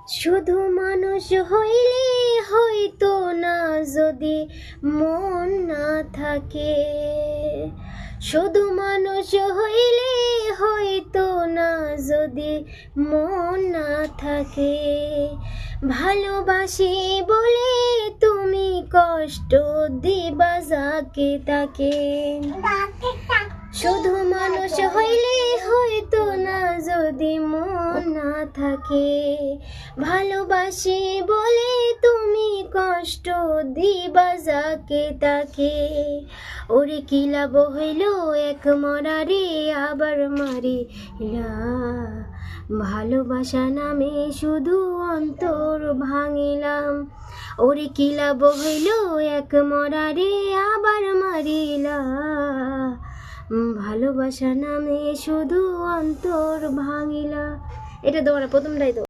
শুধু মানুষ হইলে হয়তো না, যদি মন না থাকে। শুধু মানুষ হইলে হয়তো না, যদি মন না থাকে। ভালোবাসি বলে তুমি কষ্ট দিবা যাকে তাকে। শুধু মানুষ হইলে হয়তো না, যদি মন না থাকে। ভালোবাসি বলে তুমি কষ্ট দিবা যাকে তাকে। ওরে কি লাভ হইল এক মরারে আবার মারিলা। ভালোবাসা নামে শুধু অন্তর ভাঙিলাম। ওরে কি লাভ হইল এক মরারে আবার মারিলা। ভালোবাসা নামে শুধু অন্তর ভাঙিলা। এটা তোমার প্রথমটাই তো।